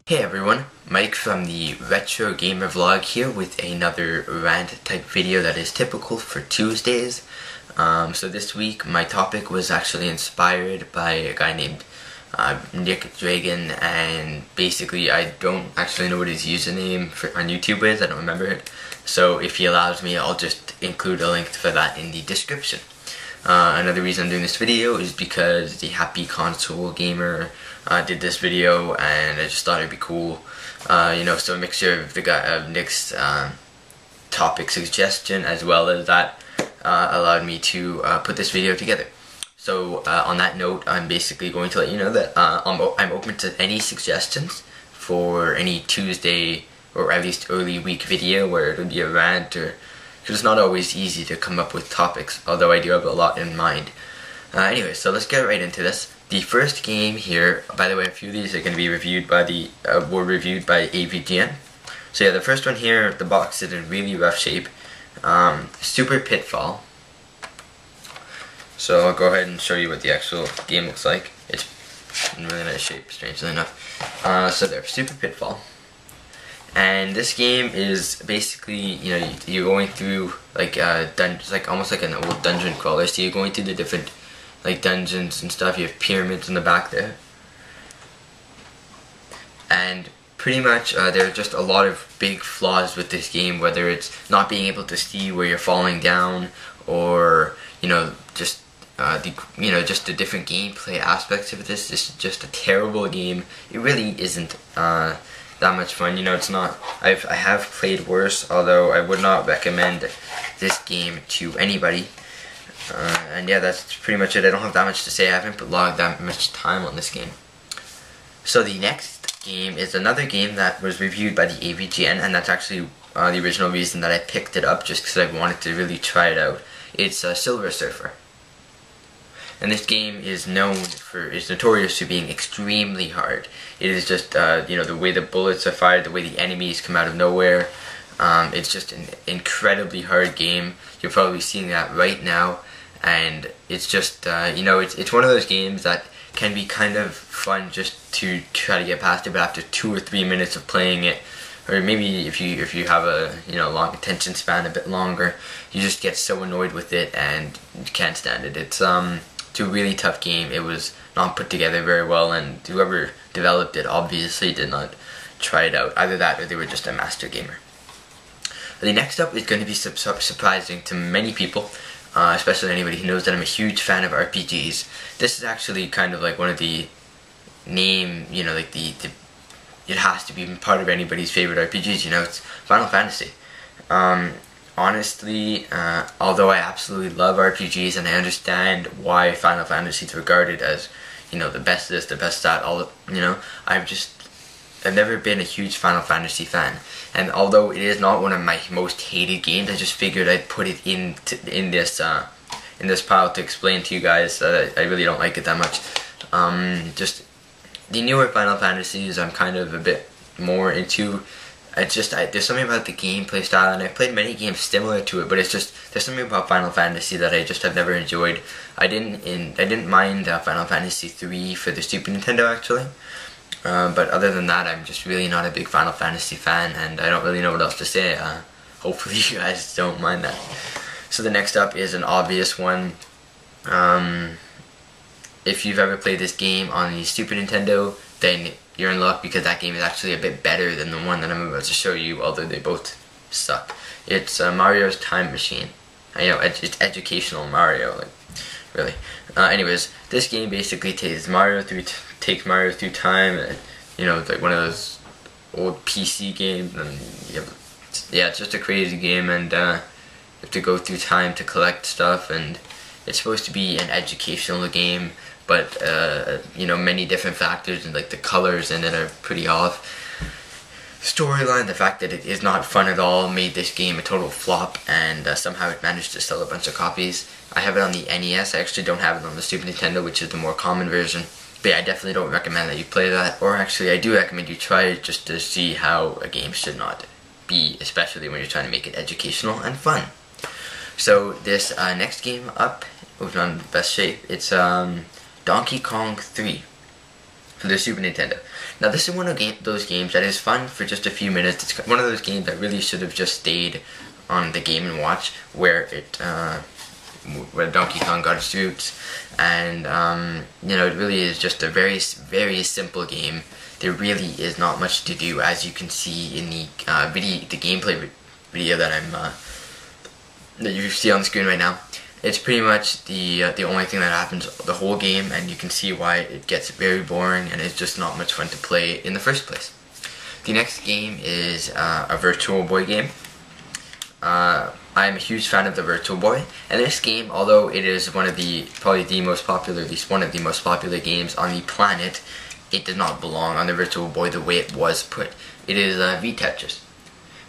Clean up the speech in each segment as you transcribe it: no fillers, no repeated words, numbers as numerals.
Hey everyone, Mike from the Retro Gamer Vlog here with another rant type video that is typical for Tuesdays. So this week my topic was actually inspired by a guy named Nick Dragon, and basically I don't actually know what his username on YouTube is, I don't remember it. So if he allows me, I'll just include a link for that in the description. Another reason I'm doing this video is because the Happy Console Gamer did this video, and I just thought it'd be cool. So a mixture of Nick's topic suggestion as well as that allowed me to put this video together. So on that note, I'm basically going to let you know that I'm open to any suggestions for any Tuesday or at least early week video where it'll be a rant, or because it's not always easy to come up with topics, although I do have a lot in mind. Anyway, so let's get right into this. The first game here, by the way, a few of these are going to be reviewed by were reviewed by AVGN. So yeah, the first one here, the box is in really rough shape. Super Pitfall. So I'll go ahead and show you what the actual game looks like. It's in really nice shape, strangely enough. So there, Super Pitfall. And this game is basically, you're going through like dungeons, like almost like an old dungeon crawler. So you're going through the different like dungeons and stuff. You have pyramids in the back there, and pretty much there are just a lot of big flaws with this game. Whether it's not being able to see where you're falling down, or just the different gameplay aspects of this. This is just a terrible game. It really isn't that much fun. It's not. I have played worse, although I would not recommend this game to anybody. And yeah, that's pretty much it. I don't have that much to say. I haven't logged that much time on this game. So the next game is another game that was reviewed by the AVGN, and that's actually the original reason that I picked it up, just because I wanted to really try it out. It's Silver Surfer. And this game is notorious for being extremely hard. It is just, the way the bullets are fired, the way the enemies come out of nowhere. It's just an incredibly hard game. You're probably seeing that right now. And it's just, it's one of those games that can be kind of fun just to try to get past it, but after 2 or 3 minutes of playing it, or maybe if you have a long attention span, a bit longer, you just get so annoyed with it and you can't stand it. It's a really tough game. It was not put together very well, and whoever developed it obviously did not try it out. Either that or they were just a master gamer. The next up is going to be surprising to many people, especially anybody who knows that I'm a huge fan of RPGs. This is actually kind of like one of the it has to be part of anybody's favorite RPGs. It's Final Fantasy. Honestly, although I absolutely love RPGs and I understand why Final Fantasy is regarded as, the best this, the best that, I've never been a huge Final Fantasy fan. And although it is not one of my most hated games, I just figured I'd put it in this pile to explain to you guys that I really don't like it that much. Just the newer Final Fantasies I'm kind of a bit more into. There's something about the gameplay style, and I've played many games similar to it, but there's something about Final Fantasy that I just have never enjoyed. I didn't mind Final Fantasy 3 for the Super Nintendo actually, but other than that, I'm just really not a big Final Fantasy fan, and I don't really know what else to say. Hopefully you guys don't mind that. So the next up is an obvious one. If you've ever played this game on the Super Nintendo, then you're in luck, because that game is actually a bit better than the one that I'm about to show you, although they both suck. It's Mario's Time Machine. It's educational Mario, really. Anyways, this game basically takes Mario through time, and, it's like one of those old PC games, and it's just a crazy game, and you have to go through time to collect stuff, and it's supposed to be an educational game, but many different factors, and like the colors in it are pretty off. Storyline, the fact that it is not fun at all, made this game a total flop, and somehow it managed to sell a bunch of copies. I have it on the NES. I actually don't have it on the Super Nintendo, which is the more common version. But yeah, I definitely don't recommend that you play that, or actually I do recommend you try it just to see how a game should not be, especially when you're trying to make it educational and fun. So this next game up, which is on the best shape, it's Donkey Kong 3 for the Super Nintendo. Now this is one of those games that is fun for just a few minutes. It's one of those games that really should have just stayed on the Game & Watch, where Donkey Kong got its roots, and you know, it really is just a very simple game. There really is not much to do, as you can see in the gameplay video that that you see on the screen right now. It's pretty much the only thing that happens the whole game, and you can see why it gets very boring and it's just not much fun to play in the first place. The next game is a Virtual Boy game. I'm a huge fan of the Virtual Boy, and this game, although it is probably the most popular, at least one of the most popular games on the planet, it does not belong on the Virtual Boy the way it was put. It is Boy Tetris.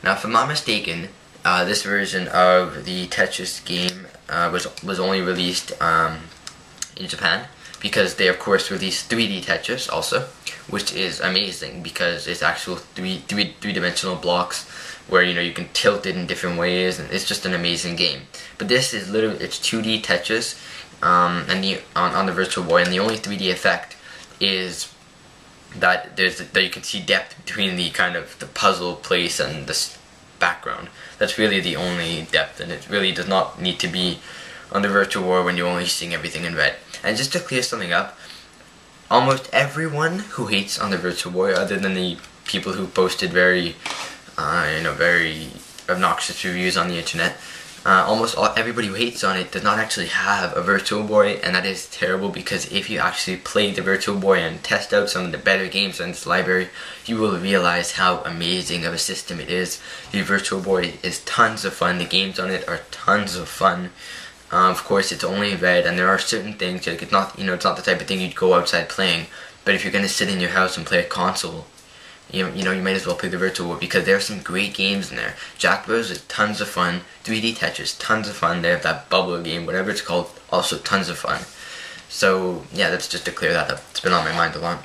Now, if I'm not mistaken, this version of the Tetris game was only released in Japan, because they of course released 3D Tetris also, which is amazing because it's actual three-dimensional blocks where, you know, you can tilt it in different ways, and it's just an amazing game. But this is literally, it's 2D Tetris, and on the Virtual Boy, and the only 3D effect is that you can see depth between the kind of the puzzle place and the background. That's really the only depth, and it really does not need to be on the Virtual Boy when you're only seeing everything in red. And just to clear something up, almost everyone who hates on the Virtual Boy, other than the people who posted very obnoxious reviews on the internet, everybody who hates on it does not actually have a Virtual Boy, and that is terrible, because if you actually play the Virtual Boy and test out some of the better games in its library, you will realize how amazing of a system it is. The Virtual Boy is tons of fun. The games on it are tons of fun. Of course, it's only red, and there are certain things, like it's not the type of thing you'd go outside playing. But if you're gonna sit in your house and play a console, you might as well play the Virtual Boy, because there are some great games in there. Jack Bros is tons of fun. 3D Tetris, tons of fun. They have that bubble game, whatever it's called, also tons of fun. So yeah, that's just to clear that up. It's been on my mind a lot.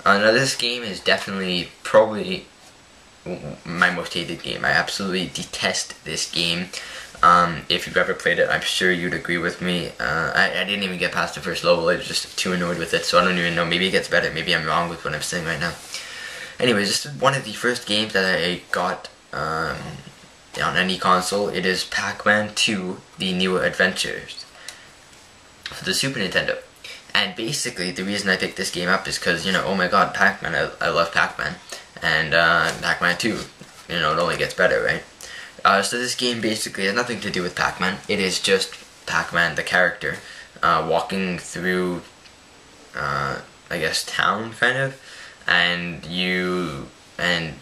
Now this game is definitely probably my most hated game. I absolutely detest this game. If you've ever played it, I'm sure you'd agree with me. I didn't even get past the first level. I was just too annoyed with it, so I don't even know. Maybe it gets better. Maybe I'm wrong with what I'm saying right now. Anyways, this is one of the first games that I got on any console. It is Pac-Man 2, The New Adventures, for the Super Nintendo. And basically, the reason I picked this game up is because, oh my god, Pac-Man, I love Pac-Man. And Pac-Man 2, it only gets better, right? So this game basically has nothing to do with Pac-Man. It is just Pac-Man, the character, walking through, I guess, town, kind of. And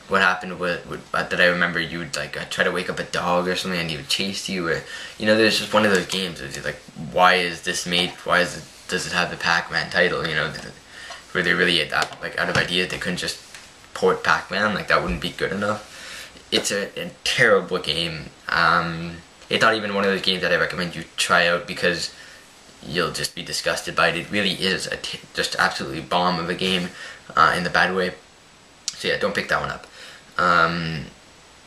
what happened that I remember, you would try to wake up a dog or something, and he would chase you, or there's just one of those games where you're like, why is this made? Does it have the Pac-Man title? Were they really out of ideas? They couldn't just port Pac-Man, that wouldn't be good enough. It's a terrible game. It's not even one of those games that I recommend you try out, because you'll just be disgusted by it. It really is just absolutely bomb of a game, in the bad way. So yeah, don't pick that one up.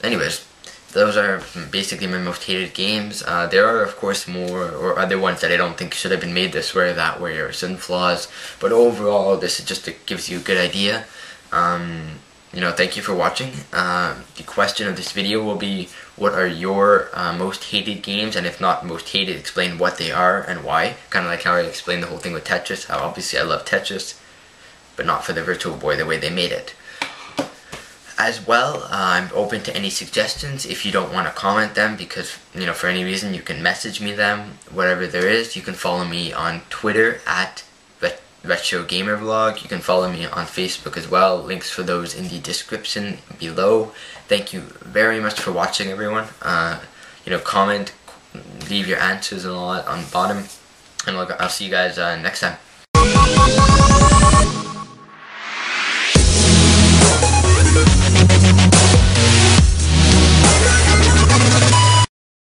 Anyways, those are basically my most hated games. There are of course more or other ones that I don't think should have been made this way or that way, or certain flaws. But overall, this is just gives you a good idea. Thank you for watching. The question of this video will be, what are your most hated games? And if not most hated, explain what they are and why. Kind of like how I explained the whole thing with Tetris, how obviously I love Tetris, but not for the Virtual Boy the way they made it. As well, I'm open to any suggestions. If you don't want to comment them, because, for any reason, you can message me them, whatever there is. You can follow me on Twitter at Retro Gamer Vlog. You can follow me on Facebook as well. Links for those in the description below. Thank you very much for watching, everyone. Comment, leave your answers and all that on the bottom, and I'll see you guys next time.